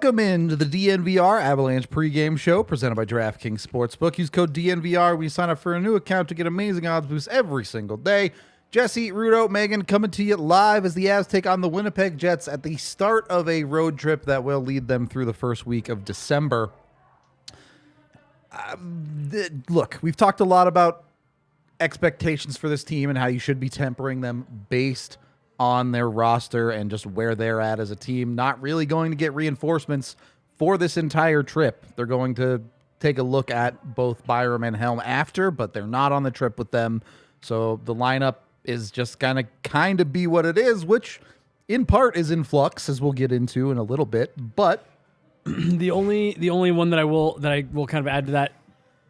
Welcome into the DNVR Avalanche pregame show presented by DraftKings Sportsbook. Use code DNVR when you sign up for a new account to get amazing odds boosts every single day. Jesse, Rudolph, Mehgan coming to you live as the Avs take on the Winnipeg Jets at the start of a road trip that will lead them through the first week of December. Look, we've talked a lot about expectations for this team and how you should be tempering them based on their roster and just where they're at as a team. Not really going to get reinforcements for this entire trip. They're going to take a look at both Byram and Helm after, but they're not on the trip with them. So the lineup is just going to kind of be what it is, which in part is in flux, as we'll get into in a little bit. But the only one that I will kind of add to that,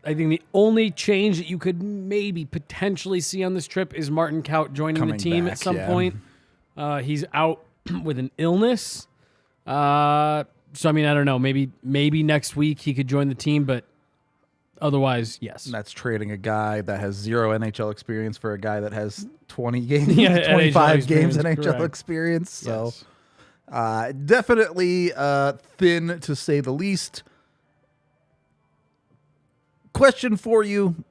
I think the only change that you could maybe potentially see on this trip is Martin Kaut joining the team at some point. He's out with an illness. So, I mean, I don't know. Maybe next week he could join the team, but otherwise, yes. And that's trading a guy that has 0 NHL experience for a guy that has 20 games, 25 games NHL experience. So, yes. Definitely thin, to say the least. Question for you.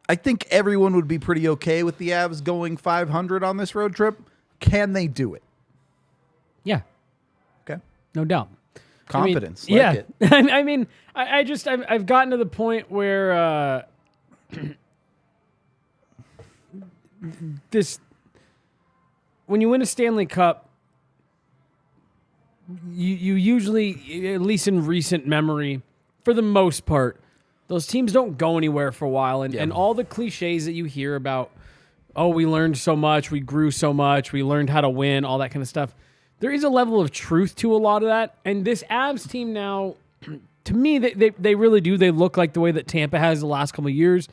I think everyone would be pretty okay with the Avs going 500 on this road trip. Can they do it? Yeah. Okay. No doubt. Confidence. I mean, yeah. I mean, I've gotten to the point where when you win a Stanley Cup, you usually, at least in recent memory, for the most part, those teams don't go anywhere for a while. And all the cliches that you hear about, oh, we learned so much, we grew so much, we learned how to win, all that kind of stuff. There is a level of truth to a lot of that. And this Avs team now, to me, they really do. They look like the way that Tampa has the last couple of years.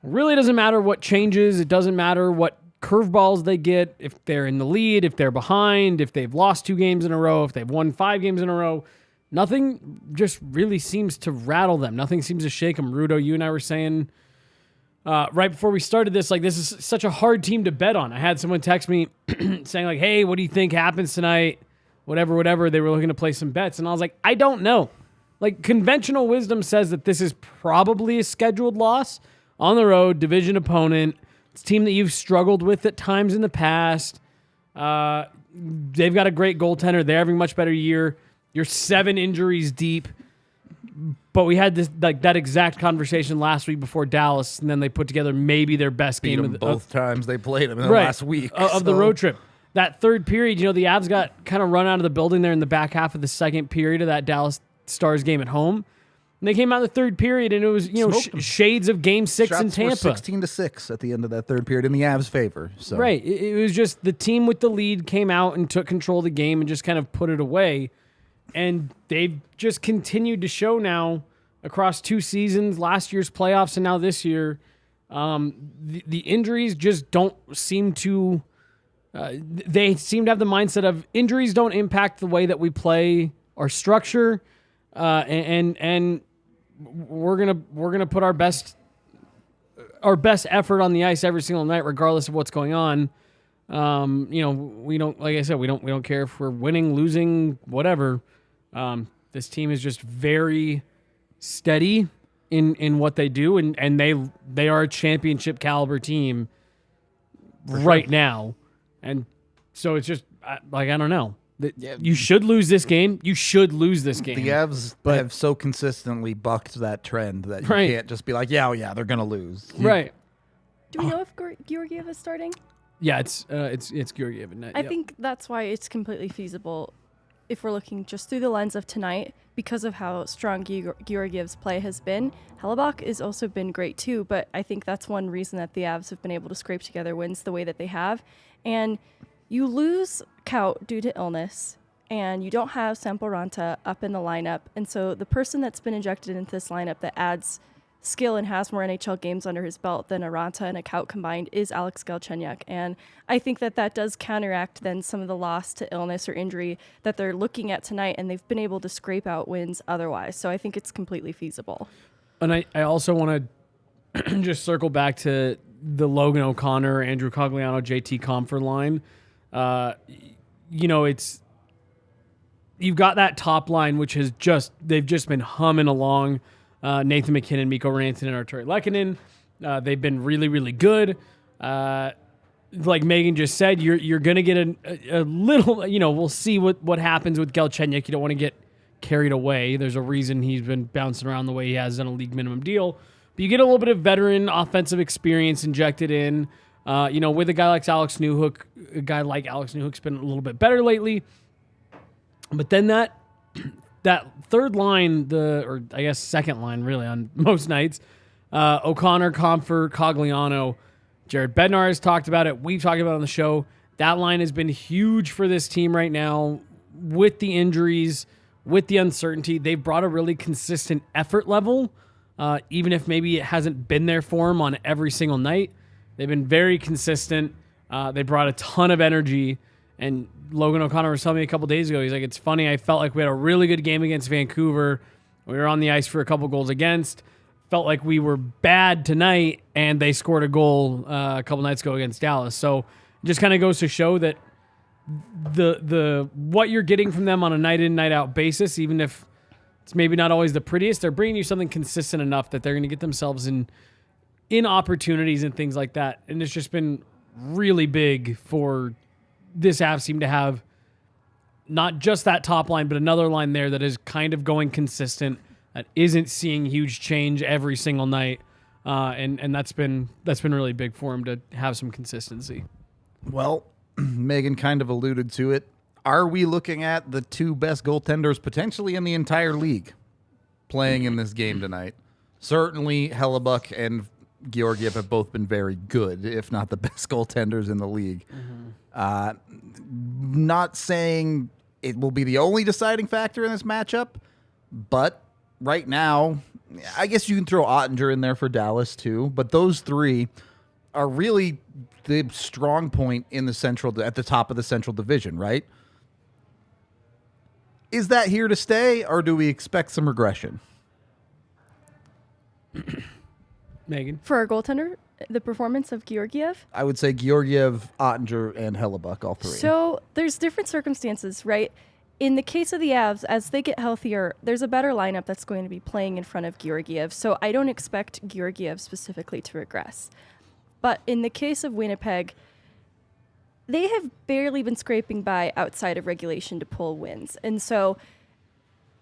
Really doesn't matter what changes. It doesn't matter what curveballs they get, if they're in the lead, if they're behind, if they've lost 2 games in a row, if they've won 5 games in a row. Nothing just really seems to rattle them. Nothing seems to shake them. Rudo, you and I were saying right before we started this, like, this is such a hard team to bet on. I had someone text me saying, like, hey, what do you think happens tonight? Whatever. They were looking to play some bets. And I was like, I don't know. Like, conventional wisdom says that this is probably a scheduled loss on the road, division opponent. It's a team that you've struggled with at times in the past. They've got a great goaltender. They're having a much better year. You're 7 injuries deep. But we had this that exact conversation last week before Dallas, and then they put together maybe their best game of both times they played them in the last week of the road trip. That third period, the Avs got kind of run out of the building there in the back half of the second period of that Dallas Stars game at home. And they came out in the third period, and it was shades of Game 6 in Tampa. 16-6 at the end of that third period in the Avs' favor. So. Right, it was just the team with the lead came out and took control of the game and just kind of put it away. And they've just continued to show now across 2 seasons, last year's playoffs and now this year, the injuries just don't seem to they seem to have the mindset of injuries don't impact the way that we play our structure, and we're gonna put our best effort on the ice every single night, regardless of what's going on. We don't, like I said, we don't care if we're winning, losing, whatever. This team is just very steady in what they do, and they are a championship caliber team right now. And so it's just I don't know. You should lose this game. You should lose this game. The Avs have so consistently bucked that trend that you can't just be like, yeah, they're gonna lose. Right. Do we know if Georgiev is starting? Yeah, it's Georgiev. I think that's why it's completely feasible if we're looking just through the lens of tonight, because of how strong Georgiev's play has been. Hellebuyck has also been great too, but I think that's one reason that the Avs have been able to scrape together wins the way that they have. And you lose Kaut due to illness, and you don't have Sampo Ranta up in the lineup. And so the person that's been injected into this lineup that adds skill and has more NHL games under his belt than a Ranta and a Kaut combined is Alex Galchenyuk. And I think that does counteract then some of the loss to illness or injury that they're looking at tonight, and they've been able to scrape out wins otherwise. So I think it's completely feasible. And I also want to just circle back to the Logan O'Connor, Andrew Cogliano, JT Compher line. It's you've got that top line, which they've just been humming along. Nathan McKinnon, Mikko Rantanen, and Arturi Lehkonen. They've been really, really good. Like Megan just said, you're going to get a little, we'll see what happens with Galchenyuk. You don't want to get carried away. There's a reason he's been bouncing around the way he has on a league minimum deal. But you get a little bit of veteran offensive experience injected in. With a guy like Alex Newhook, who's been a little bit better lately. But then that third line, or I guess second line really on most nights, O'Connor, Comfort, Cogliano, Jared Bednar has talked about it. We've talked about it on the show. That line has been huge for this team right now with the injuries, with the uncertainty. They've brought a really consistent effort level, even if maybe it hasn't been there for them on every single night. They've been very consistent. They brought a ton of energy. And Logan O'Connor was telling me a couple days ago, he's like, it's funny, I felt like we had a really good game against Vancouver. We were on the ice for a couple goals against. Felt like we were bad tonight, and they scored a goal a couple nights ago against Dallas. So it just kind of goes to show that the what you're getting from them on a night in, night out basis, even if it's maybe not always the prettiest, they're bringing you something consistent enough that they're going to get themselves in opportunities and things like that. And it's just been really big for this Avs team to have not just that top line, but another line there that is kind of going consistent, that isn't seeing huge change every single night. And that's been really big for him to have some consistency. Well, Megan kind of alluded to it. Are we looking at the two best goaltenders potentially in the entire league playing in this game tonight? Certainly Hellebuyck and Georgiev have both been very good, if not the best goaltenders in the league. Not saying it will be the only deciding factor in this matchup, but right now, I guess you can throw Ottinger in there for Dallas too, but those three are really the strong point in the central, at the top of the Central Division, right? Is that here to stay, or do we expect some regression? Megan? For our goaltender, the performance of Georgiev? I would say Georgiev, Ottinger, and Hellebuyck, all three. So there's different circumstances, right? In the case of the Avs, as they get healthier, there's a better lineup that's going to be playing in front of Georgiev. So I don't expect Georgiev specifically to regress. But in the case of Winnipeg, they have barely been scraping by outside of regulation to pull wins. And so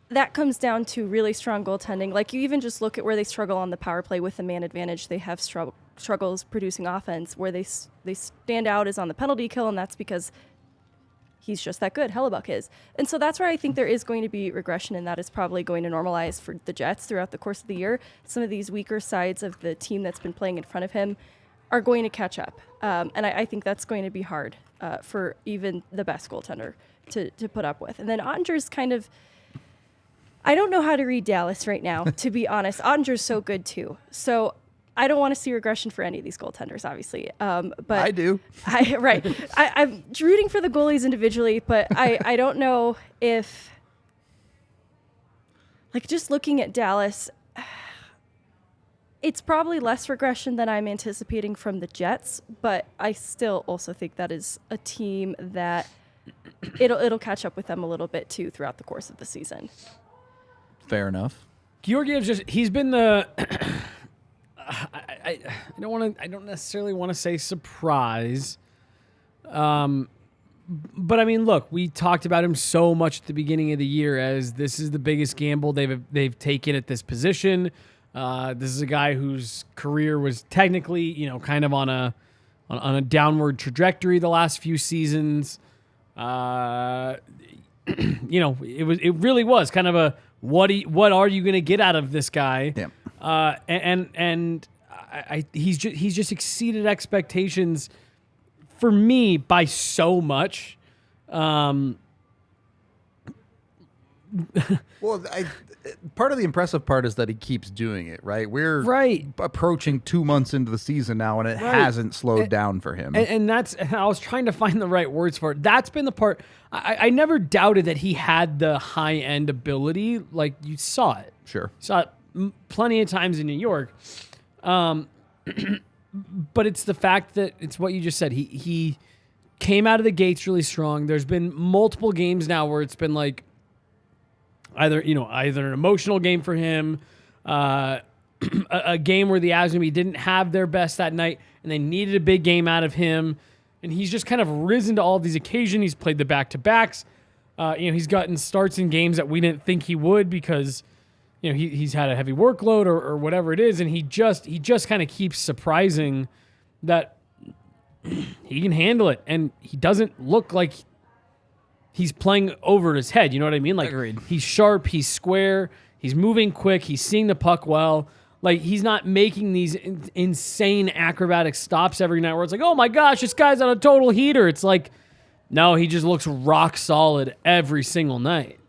that comes down to really strong goaltending. Like, you even just look at where they struggle on the power play with the man advantage. They have struggles producing offense. Where they stand out is on the penalty kill, and that's because he's just that good. Hellebuyck is. And so that's where I think there is going to be regression, and that is probably going to normalize for the Jets throughout the course of the year. Some of these weaker sides of the team that's been playing in front of him are going to catch up. And I think that's going to be hard for even the best goaltender to put up with. And then Ottinger's kind of, I don't know how to read Dallas right now, to be honest. Ottinger's so good too. So I don't want to see regression for any of these goaltenders, obviously. But I do. Right. I'm rooting for the goalies individually, but I don't know if, like, just looking at Dallas, it's probably less regression than I'm anticipating from the Jets, but I still also think that is a team that it'll catch up with them a little bit too throughout the course of the season. Fair enough. Georgiev's he's been the I don't necessarily want to say surprise. But I mean, look, we talked about him so much at the beginning of the year as this is the biggest gamble they've taken at this position. This is a guy whose career was technically, kind of on a downward trajectory the last few seasons. It really was kind of a what are you going to get out of this guy? Yeah. And he's just exceeded expectations for me by so much. Well, part of the impressive part is that he keeps doing it, right? We're approaching 2 months into the season now, and it hasn't slowed down for him. And I was trying to find the right words for it. That's been the part. I never doubted that he had the high-end ability. Like, you saw it. Sure. Saw it plenty of times in New York. But it's the fact that it's what you just said. He came out of the gates really strong. There's been multiple games now where it's been like either an emotional game for him, a game where the Avs didn't have their best that night and they needed a big game out of him. And he's just kind of risen to all of these occasions. He's played the back-to-backs. He's gotten starts in games that we didn't think he would because, he's had a heavy workload or whatever it is. And he just kind of keeps surprising that he can handle it. And he doesn't look like he's playing over his head. You know what I mean? Like, agreed. He's sharp, he's square, he's moving quick, he's seeing the puck well. Like, he's not making these insane acrobatic stops every night where it's like, oh my gosh, this guy's on a total heater. It's like, no, he just looks rock solid every single night.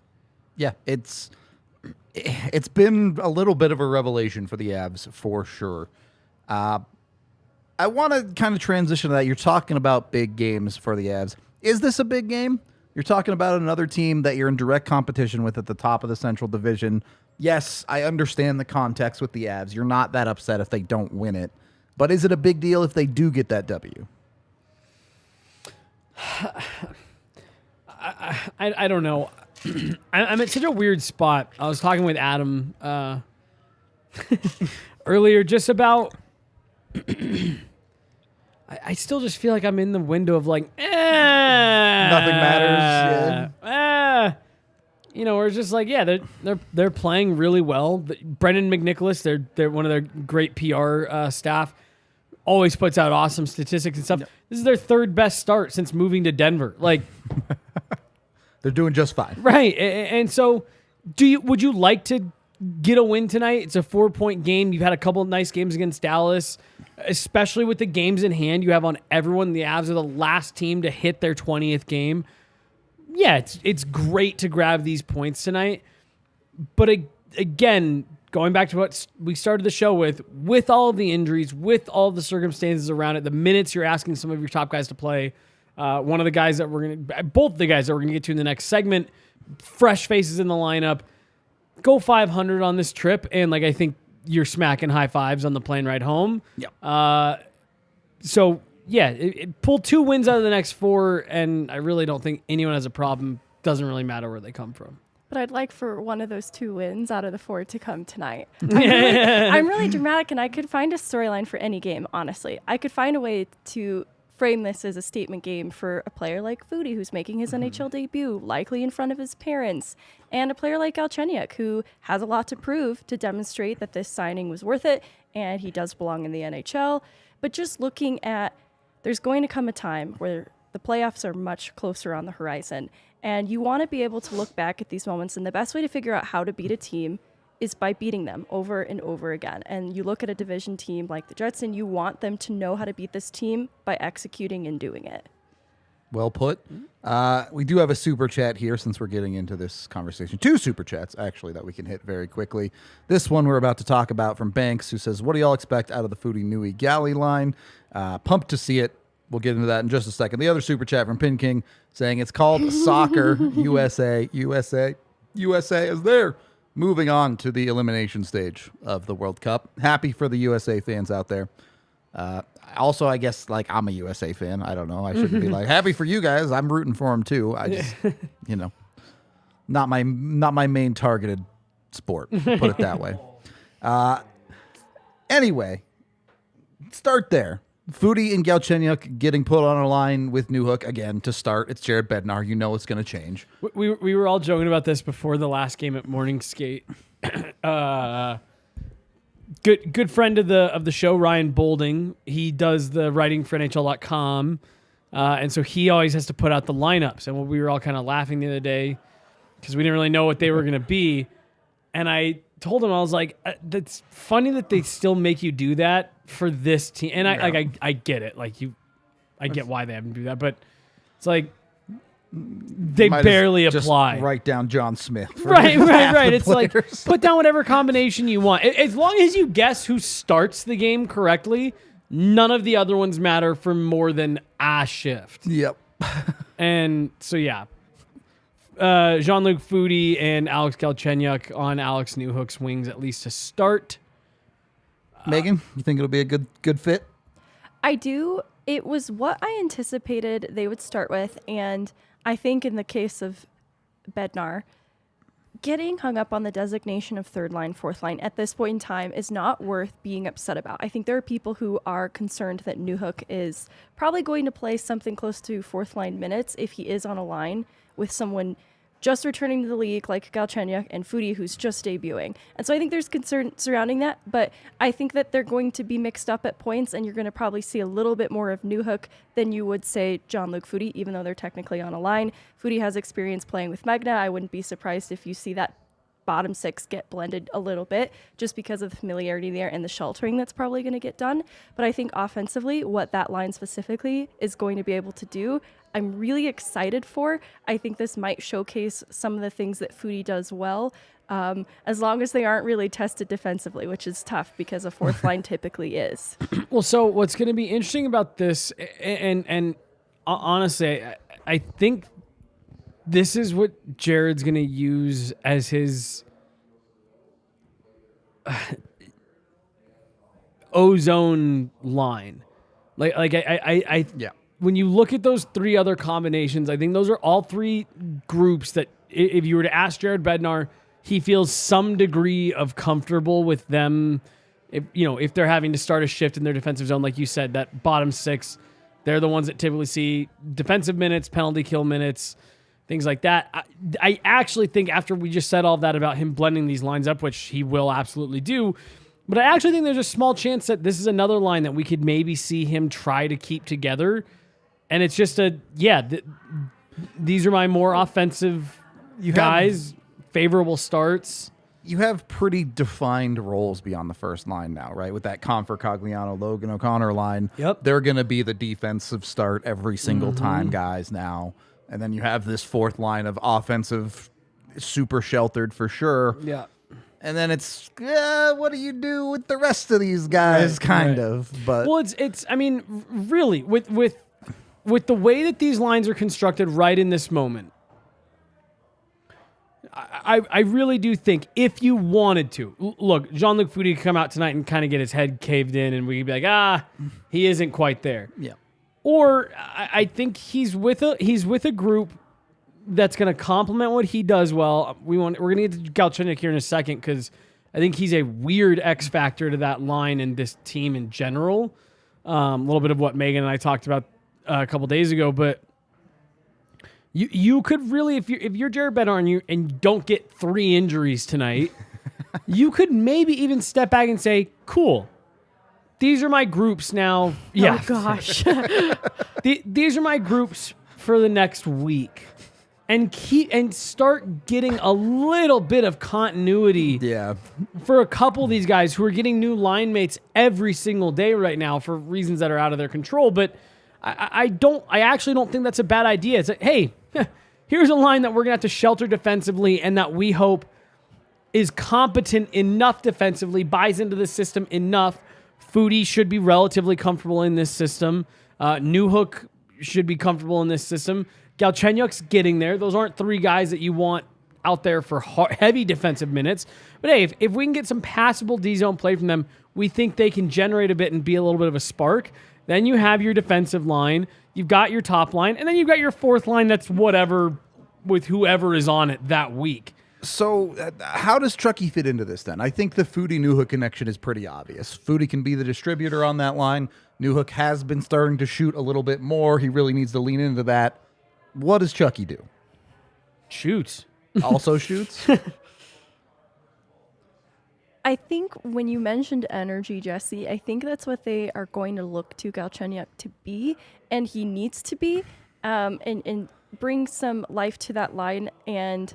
Yeah, it's been a little bit of a revelation for the Avs for sure. I want to kind of transition to that. You're talking about big games for the Avs. Is this a big game? You're talking about another team that you're in direct competition with at the top of the Central Division. Yes, I understand the context with the Avs. You're not that upset if they don't win it. But is it a big deal if they do get that W? I don't know. I'm at such a weird spot. I was talking with Adam earlier just about... I still just feel like I'm in the window of like, nothing matters. Where it's just like, yeah, they're playing really well. Brendan McNicholas, they're one of their great PR staff, always puts out awesome statistics and stuff. Yep. This is their third best start since moving to Denver. Like, they're doing just fine, right? And so, would you like to get a win tonight? It's a 4-point game. You've had a couple of nice games against Dallas, especially with the games in hand you have on everyone. The Avs are the last team to hit their 20th game. Yeah, it's great to grab these points tonight. But again, going back to what we started the show with all of the injuries, with all of the circumstances around it, the minutes you're asking some of your top guys to play, both the guys that we're going to get to in the next segment, fresh faces in the lineup, go 500 on this trip, and I think you're smacking high fives on the plane ride home. Yeah. So yeah, pull 2 wins out of the next 4, and I really don't think anyone has a problem. Doesn't really matter where they come from. But I'd like for one of those 2 wins out of the 4 to come tonight. I'm really dramatic, and I could find a storyline for any game, honestly. I could find a way to frame this as a statement game for a player like Foudy, who's making his NHL debut, likely in front of his parents, and a player like Galchenyuk, who has a lot to prove to demonstrate that this signing was worth it, and he does belong in the NHL. But just looking at, there's going to come a time where the playoffs are much closer on the horizon, and you want to be able to look back at these moments, and the best way to figure out how to beat a team is by beating them over and over again. And you look at a division team like the Jets, and you want them to know how to beat this team by executing and doing it. Well put. We do have a super chat here since we're getting into this conversation. 2 super chats, actually, that we can hit very quickly. This one we're about to talk about from Banks, who says, what do y'all expect out of the Foudy Nui Galley line? Pumped to see it. We'll get into that in just a second. The other super chat from Pin King saying it's called Soccer USA. USA is there. Moving on to the elimination stage of the World Cup. Happy for the USA fans out there. Also, I guess I'm a USA fan. I don't know. I shouldn't be happy for you guys. I'm rooting for them too. I just, not my main targeted sport. Put it that way. Anyway, start there. Foudy and Galchenyuk getting put on a line with Newhook again to start. It's Jared Bednar. You know it's going to change. We were all joking about this before the last game at Morning Skate. Good friend of the show, Ryan Bolding. He does the writing for NHL.com, and so he always has to put out the lineups. And we were all kind of laughing the other day because we didn't really know what they were going to be. And I told him, I was like, "That's funny that they still make you do that for this team." And I get it. I get why they have to do that, but it's like they barely apply. Just write down John Smith. Right. It's like put down whatever combination you want. As long as you guess who starts the game correctly, none of the other ones matter for more than a shift. Yep. And so yeah. Jean-Luc Foudy and Alex Galchenyuk on Alex Newhook's wings, at least to start. Mehgan, you think it'll be a good fit? I do. It was what I anticipated they would start with, and I think in the case of Bednar, getting hung up on the designation of third line, fourth line at this point in time is not worth being upset about. I think there are people who are concerned that Newhook is probably going to play something close to fourth line minutes if he is on a line with someone just returning to the league like Galchenyuk and Foudy, who's just debuting. And so I think there's concern surrounding that, but I think that they're going to be mixed up at points, and you're going to probably see a little bit more of Newhook than you would say Jean-Luc Foudy, even though they're technically on a line. Foudy has experience playing with Mehgan. I wouldn't be surprised if you see that bottom six get blended a little bit just because of the familiarity there and the sheltering that's probably going to get done. But I think offensively, what that line specifically is going to be able to do, I'm really excited for. I think this might showcase some of the things that Foudy does well, as long as they aren't really tested defensively, which is tough because a fourth line typically is. Well, so what's going to be interesting about this, and honestly, I think this is what Jared's going to use as his ozone line. I Yeah. When you look at those three other combinations, I think those are all three groups that if you were to ask Jared Bednar, he feels some degree of comfortable with them. If they're having to start a shift in their defensive zone, like you said, that bottom six, they're the ones that typically see defensive minutes, penalty kill minutes, things like that. I actually think after we just said all of that about him blending these lines up, which he will absolutely do, but I actually think there's a small chance that this is another line that we could maybe see him try to keep together. And it's just these are my more offensive guys, favorable starts. You have pretty defined roles beyond the first line now, right? With that Confer Cogliano, Logan O'Connor line. Yep. They're going to be the defensive start every single time guys now. And then you have this fourth line of offensive, super sheltered for sure. Yeah. And then it's, what do you do with the rest of these guys, kind of. But well, it's. I mean, really, with the way that these lines are constructed right in this moment, I really do think if you wanted to, look, Jean-Luc Foudy could come out tonight and kind of get his head caved in, and we could be like, he isn't quite there. Yeah. Or I think he's with a group that's going to complement what he does well. We're going to get to Galchenyuk here in a second because I think he's a weird X factor to that line and this team in general. A little bit of what Mehgan and I talked about a couple days ago, but you could really, if you're Jared Bednar and you don't get 3 injuries tonight, you could maybe even step back and say, cool, these are my groups now. Yeah. Oh, gosh. These are my groups for the next week. And start getting a little bit of continuity for a couple of these guys who are getting new line mates every single day right now for reasons that are out of their control. But I actually don't think that's a bad idea. It's like, hey, here's a line that we're going to have to shelter defensively and that we hope is competent enough defensively, buys into the system enough. Foudy should be relatively comfortable in this system. Newhook should be comfortable in this system. Galchenyuk's getting there. Those aren't 3 guys that you want out there for heavy defensive minutes. But hey, if we can get some passable D-zone play from them, we think they can generate a bit and be a little bit of a spark. Then you have your defensive line. You've got your top line. And then you've got your fourth line that's whatever with whoever is on it that week. So how does Chucky fit into this then? I think the Foudy-Newhook connection is pretty obvious. Foudy can be the distributor on that line. Newhook has been starting to shoot a little bit more. He really needs to lean into that. What does Chucky do? Shoots. Also shoots? I think when you mentioned energy, Jesse, I think that's what they are going to look to Galchenyuk to be, and he needs to be, and bring some life to that line. And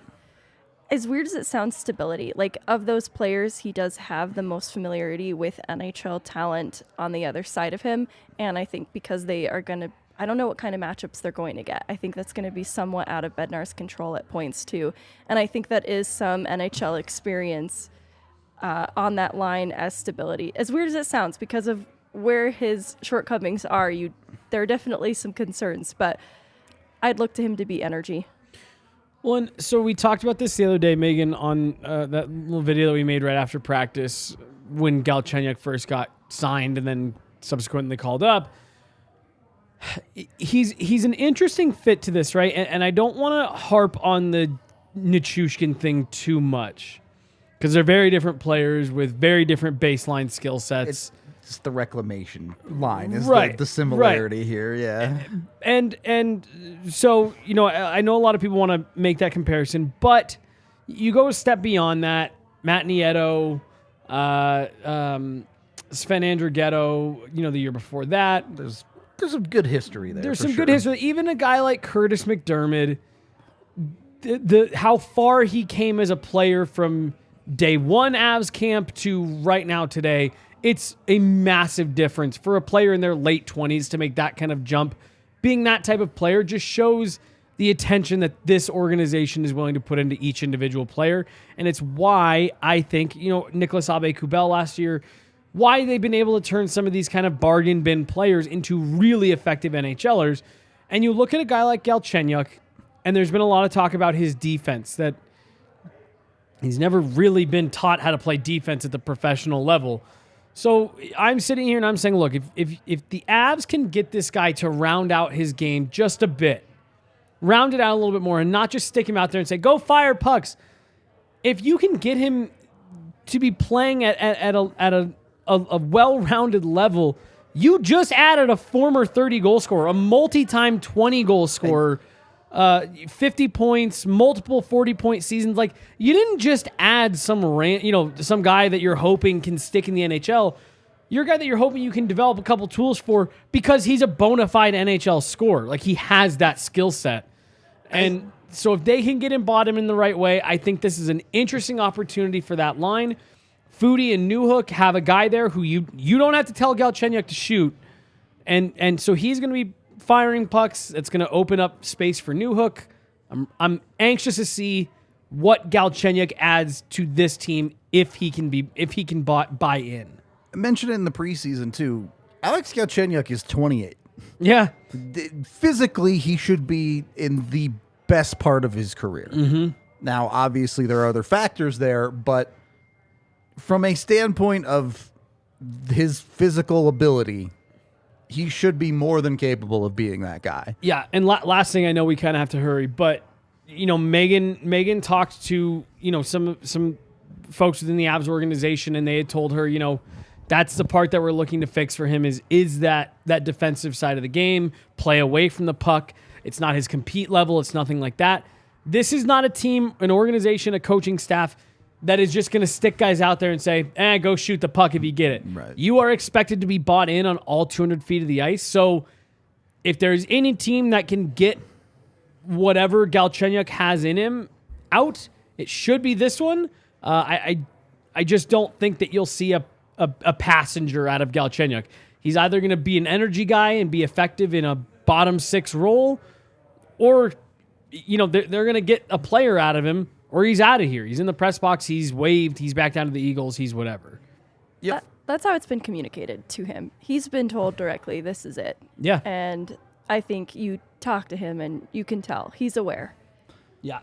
as weird as it sounds, stability. Like, of those players, he does have the most familiarity with NHL talent on the other side of him, and I think because they are going to, I don't know what kind of matchups they're going to get. I think that's going to be somewhat out of Bednar's control at points too. And I think that is some NHL experience on that line as stability. As weird as it sounds, because of where his shortcomings are, there are definitely some concerns, but I'd look to him to be energy. Well, and so we talked about this the other day, Mehgan, on that little video that we made right after practice when Galchenyuk first got signed and then subsequently called up. He's an interesting fit to this, right? And I don't want to harp on the Nichushkin thing too much because they're very different players with very different baseline skill sets. It's the reclamation line is Right, the similarity here, yeah. And so, I know a lot of people want to make that comparison, but you go a step beyond that. Matt Nieto, Sven Andrighetto, the year before that. There's some good history there. There's some good history. Even a guy like Curtis McDermott, how far he came as a player from day one Avs camp to right now today, it's a massive difference for a player in their late 20s to make that kind of jump. Being that type of player just shows the attention that this organization is willing to put into each individual player. And it's why I think, Nicolas Aube-Kubel last year, why they've been able to turn some of these kind of bargain bin players into really effective NHLers. And you look at a guy like Galchenyuk, and there's been a lot of talk about his defense, that he's never really been taught how to play defense at the professional level. So I'm sitting here and I'm saying, look, if the Avs can get this guy to round out his game just a bit, round it out a little bit more, and not just stick him out there and say, go fire pucks. If you can get him to be playing at a well-rounded level, you just added a former 30-goal scorer, a multi-time 20-goal scorer, 50 points, multiple 40-point seasons. Like, you didn't just add some guy that you're hoping can stick in the NHL. You're a guy that you're hoping you can develop a couple tools for because he's a bona fide NHL scorer. Like, he has that skill set. And so if they can get him bottom in the right way, I think this is an interesting opportunity for that line. Foudy and Newhook have a guy there who you don't have to tell Galchenyuk to shoot. And so he's going to be firing pucks. It's going to open up space for Newhook. I'm anxious to see what Galchenyuk adds to this team if he can buy in. I mentioned it in the preseason too. Alex Galchenyuk is 28. Yeah. Physically, he should be in the best part of his career. Mm-hmm. Now, obviously, there are other factors there, but from a standpoint of his physical ability, he should be more than capable of being that guy. Yeah, and last thing, I know we kind of have to hurry, but Mehgan talked to some folks within the Avs organization, and they had told her, that's the part that we're looking to fix for him is that defensive side of the game, play away from the puck. It's not his compete level. It's nothing like that. This is not a team, an organization, a coaching staff that is just going to stick guys out there and say, go shoot the puck if you get it. Right. You are expected to be bought in on all 200 feet of the ice. So if there's any team that can get whatever Galchenyuk has in him out, it should be this one. I just don't think that you'll see a passenger out of Galchenyuk. He's either going to be an energy guy and be effective in a bottom six role, or they're going to get a player out of him, or he's out of here. He's in the press box. He's waived. He's back down to the Eagles. He's whatever. Yep. That's how it's been communicated to him. He's been told directly, this is it. Yeah. And I think you talk to him and you can tell. He's aware. Yeah.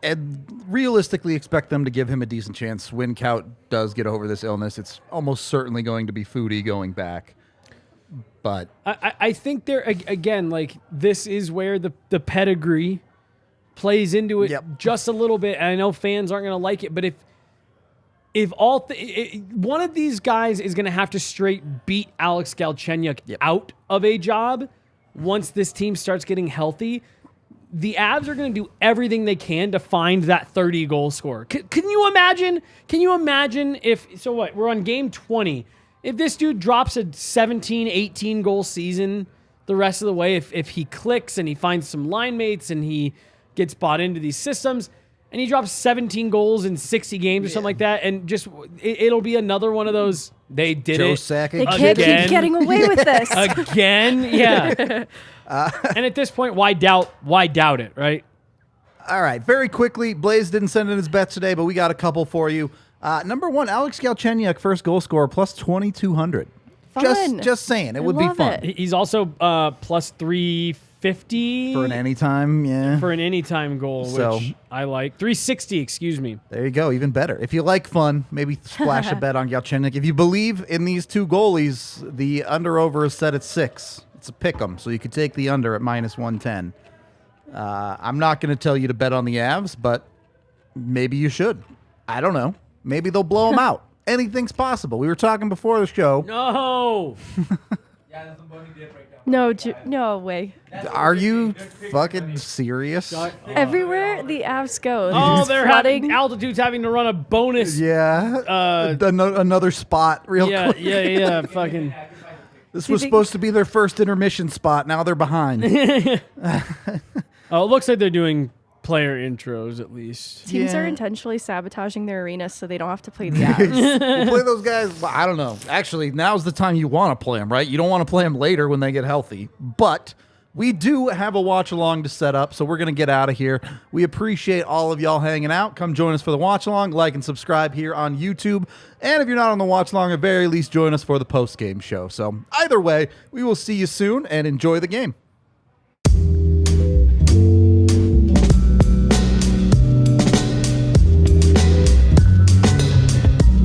And realistically expect them to give him a decent chance. When Kaut does get over this illness, it's almost certainly going to be Foudy going back. But I think there again, like, this is where the pedigree plays into it just a little bit. And I know fans aren't going to like it, but if one of these guys is going to have to straight beat Alex Galchenyuk out of a job once this team starts getting healthy, the Avs are going to do everything they can to find that 30-goal scorer. Can you imagine? Can you imagine if, so what, we're on game 20. If this dude drops a 17, 18-goal season the rest of the way, if he clicks and he finds some line mates and he gets bought into these systems, and he drops 17 goals in 60 games or something like that, and just it'll be another one of those, they did Joe it. Sakic. They can't keep getting away with this. Again, yeah. And at this point, why doubt it, right? All right, very quickly, Blaze didn't send in his bets today, but we got a couple for you. Number one, Alex Galchenyuk, first goal scorer, plus 2,200. Fun. Just saying, it would be fun. He's also plus 350 For an anytime, yeah. For an anytime goal, which I like. 360, excuse me. There you go, even better. If you like fun, maybe splash a bet on Galchenyuk. If you believe in these two goalies, the under-over is set at 6. It's a pick 'em, so you could take the under at minus 110. I'm not going to tell you to bet on the Avs, but maybe you should. I don't know. Maybe they'll blow them out. Anything's possible. We were talking before the show. No. No way. Are you fucking serious? Everywhere the Avs go, Oh, they're having Altitude's having to run a bonus. Yeah. Another spot real quick. Yeah. Fucking. This was supposed to be their first intermission spot. Now they're behind. Oh, it looks like they're doing player intros at least. Teams are intentionally sabotaging their arena so they don't have to play the Avs. We'll play those guys. Well, I don't know. Actually, now's the time you want to play them, right? You don't want to play them later when they get healthy. But we do have a watch along to set up, so we're going to get out of here. We appreciate all of y'all hanging out. Come join us for the watch along. Like and subscribe here on YouTube. And if you're not on the watch along, at very least join us for the post game show. So either way, we will see you soon and enjoy the game.